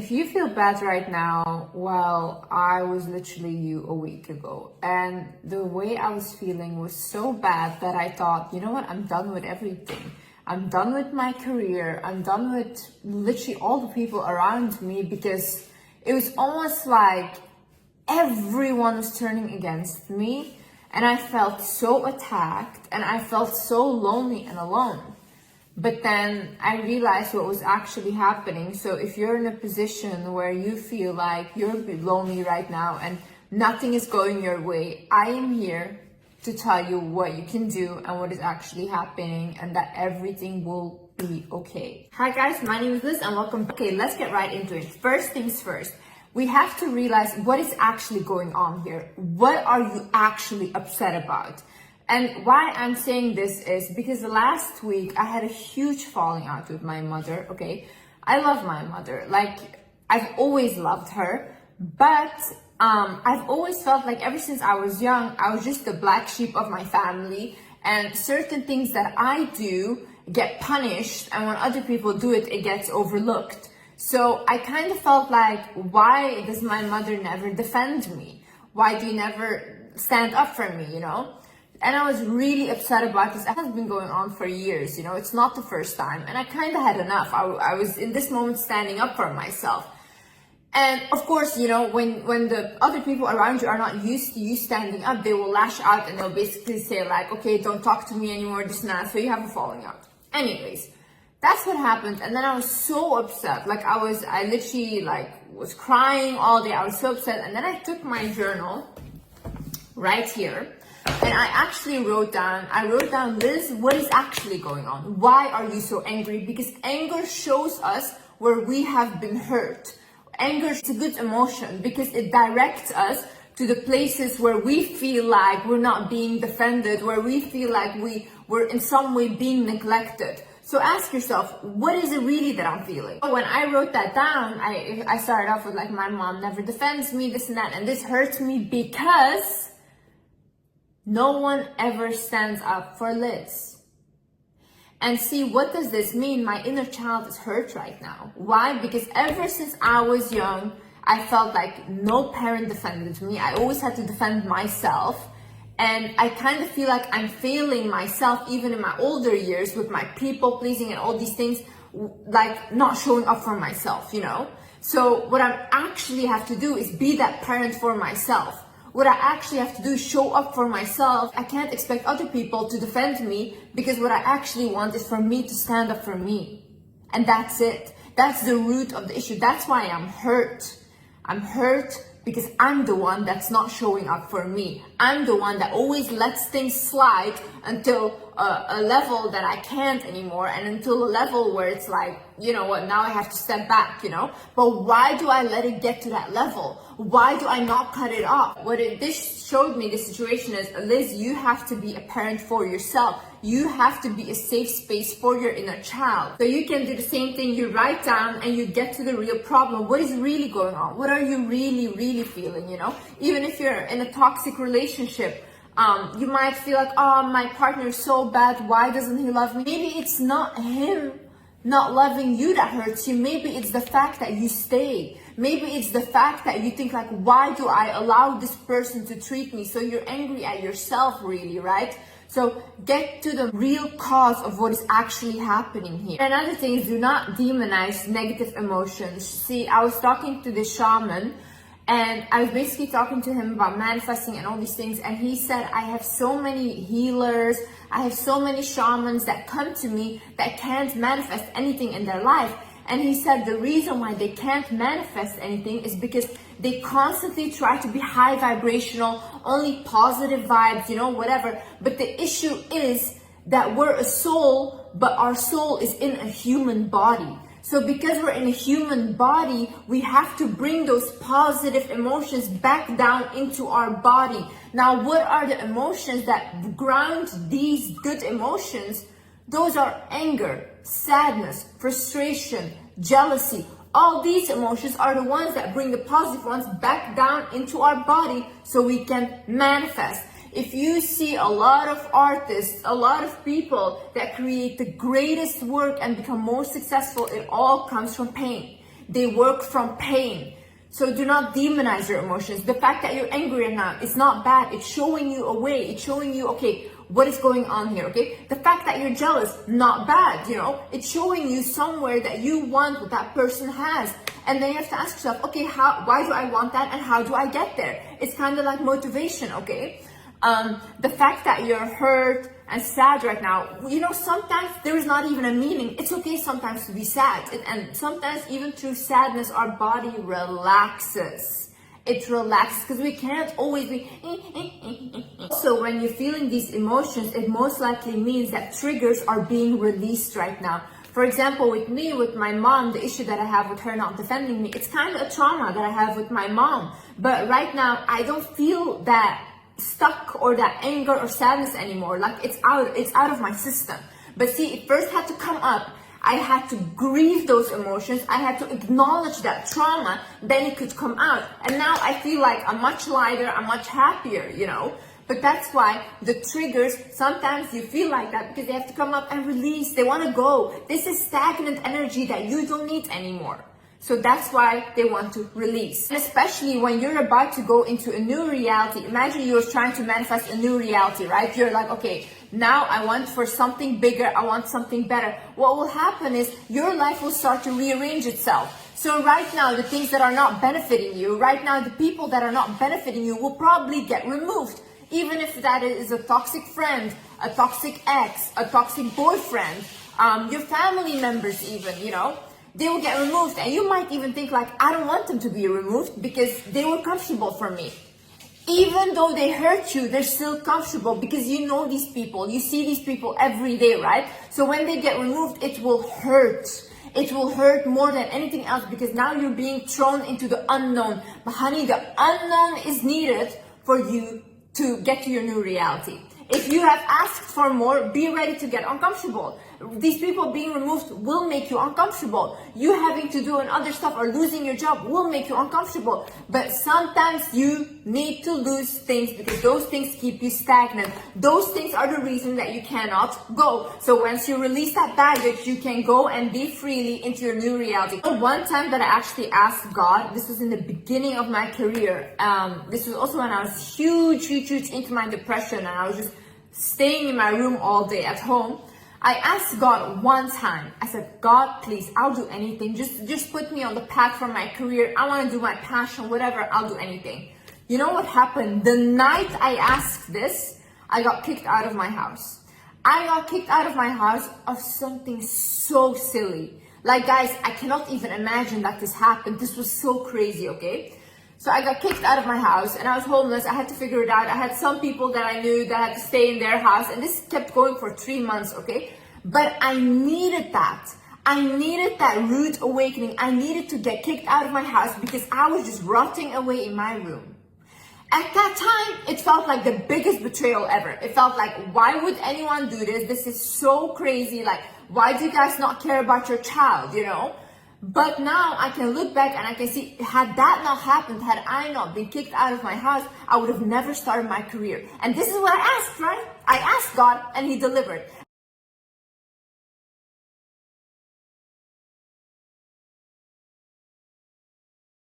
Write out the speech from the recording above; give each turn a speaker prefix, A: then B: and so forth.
A: If you feel bad right now, well, I was literally you a week ago. And the way I was feeling was so bad that I thought, you know what, I'm done with everything. I'm done with my career. I'm done with literally all the people around me, because it was almost like everyone was turning against me. And I felt so attacked and I felt so lonely and alone. But then I realized what was actually happening. So if you're in a position where you feel like you're lonely right now and nothing is going your way, I am here to tell you what you can do and what is actually happening, and that everything will be okay. Hi guys, my name is Liz and welcome back. Okay, let's get right into it. First things first, we have to realize what is actually going on here. What are you actually upset about? And why I'm saying this is because last week I had a huge falling out with my mother, okay? I love my mother. Like, I've always loved her, but I've always felt like ever since I was young, I was just the black sheep of my family, and certain things that I do get punished, and when other people do it, it gets overlooked. So I kind of felt like, why does my mother never defend me? Why do you never stand up for me, you know? And I was really upset about this. It has been going on for years, you know, it's not the first time. And I kind of had enough. I was in this moment standing up for myself. And of course, you know, when the other people around you are not used to you standing up, they will lash out and they'll basically say like, okay, don't talk to me anymore, this and that. So you have a falling out. Anyways, that's what happened. And then I was so upset. Like I literally like was crying all day. I was so upset. And then I took my journal right here. And I actually wrote down, Liz, what is actually going on? Why are you so angry? Because anger shows us where we have been hurt. Anger is a good emotion because it directs us to the places where we feel like we're not being defended, where we feel like we're in some way being neglected. So ask yourself, what is it really that I'm feeling? When I wrote that down, I started off with like, my mom never defends me, this and that, and this hurts me because no one ever stands up for Liz. And see, what does this mean? My inner child is hurt right now. Why? Because ever since I was young, I felt like no parent defended me. I always had to defend myself. And I kind of feel like I'm failing myself even in my older years with my people pleasing and all these things, like not showing up for myself, you know? So what I actually have to do is be that parent for myself. What I actually have to do is show up for myself. I can't expect other people to defend me because what I actually want is for me to stand up for me. And that's it. That's the root of the issue. That's why I'm hurt. I'm hurt because I'm the one that's not showing up for me. I'm the one that always lets things slide until a level that I can't anymore, and until a level where it's like, you know what, now I have to step back, you know? But why do I let it get to that level? Why do I not cut it off? This showed me, the situation is, Liz, you have to be a parent for yourself. You have to be a safe space for your inner child. So you can do the same thing. You write down and you get to the real problem. What is really going on? What are you really feeling, you know? Even if you're in a toxic relationship, you might feel like, oh, my partner is so bad. Why doesn't he love me? Maybe it's not him not loving you that hurts you. Maybe it's the fact that you stay. Maybe it's the fact that you think like, why do I allow this person to treat me? So you're angry at yourself, really, right? So get to the real cause of what is actually happening here. Another thing is, do not demonize negative emotions. See, I was talking to this shaman, and I was basically talking to him about manifesting and all these things. And he said, I have so many healers, I have so many shamans that come to me that can't manifest anything in their life. And he said the reason why they can't manifest anything is because they constantly try to be high vibrational, only positive vibes, you know, whatever. But the issue is that we're a soul, but our soul is in a human body. So because we're in a human body, we have to bring those positive emotions back down into our body. Now, what are the emotions that ground these good emotions? Those are anger, sadness, frustration, jealousy. All these emotions are the ones that bring the positive ones back down into our body so we can manifest. If you see a lot of artists, a lot of people that create the greatest work and become more successful, it all comes from pain. They work from pain. So do not demonize your emotions. The fact that you're angry right now, it's not bad. It's showing you a way. It's showing you, okay, what is going on here, okay? The fact that you're jealous, not bad, you know? It's showing you somewhere that you want what that person has. And then you have to ask yourself, okay, why do I want that and how do I get there? It's kind of like motivation, okay? The fact that you're hurt and sad right now, you know, sometimes there is not even a meaning. It's okay sometimes to be sad. And sometimes even through sadness, our body relaxes. It relaxes because we can't always be... So when you're feeling these emotions, it most likely means that triggers are being released right now. For example, with me, with my mom, the issue that I have with her not defending me, it's kind of a trauma that I have with my mom. But right now, I don't feel that stuck or that anger or sadness anymore. Like it's out of my system. But see, it first had to come up. I had to grieve those emotions. I had to acknowledge that trauma. Then it could come out. And now I feel like I'm much lighter. I'm much happier, you know. But that's why the triggers, sometimes you feel like that because they have to come up and release. They want to go. This is stagnant energy that you don't need anymore. So that's why they want to release. And especially when you're about to go into a new reality. Imagine you're trying to manifest a new reality, right? You're like, okay, now I want for something bigger. I want something better. What will happen is your life will start to rearrange itself. So right now, the things that are not benefiting you, right now, the people that are not benefiting you will probably get removed. Even if that is a toxic friend, a toxic ex, a toxic boyfriend, your family members even, you know, they will get removed. And you might even think like, I don't want them to be removed because they were comfortable for me. Even though they hurt you, they're still comfortable because you know these people. You see these people every day, right? So when they get removed, it will hurt. It will hurt more than anything else because now you're being thrown into the unknown. But honey, the unknown is needed for you to get to your new reality. If you have asked for more, be ready to get uncomfortable. These people being removed will make you uncomfortable. You having to do other stuff or losing your job will make you uncomfortable. But sometimes you need to lose things because those things keep you stagnant. Those things are the reason that you cannot go. So once you release that baggage, you can go and be freely into your new reality. One time that I actually asked God, this was in the beginning of my career. This was also when I was huge into my depression and I was just staying in my room all day at home. I asked God one time, I said, God, please, I'll do anything. Just put me on the path for my career. I want to do my passion, whatever, I'll do anything. You know what happened? The night I asked this, I got kicked out of my house. I got kicked out of my house of something so silly. Like, guys, I cannot even imagine that this happened. This was so crazy, okay? So I got kicked out of my house and I was homeless. I had to figure it out. I had some people that I knew that had to stay in their house and this kept going for 3 months, okay? But I needed that. I needed that rude awakening. I needed to get kicked out of my house because I was just rotting away in my room. At that time, it felt like the biggest betrayal ever. It felt like, why would anyone do this? This is so crazy. Like, why do you guys not care about your child, you know? But now I can look back and I can see, had that not happened, had I not been kicked out of my house, I would have never started my career. And this is what I asked, right? I asked God and He delivered.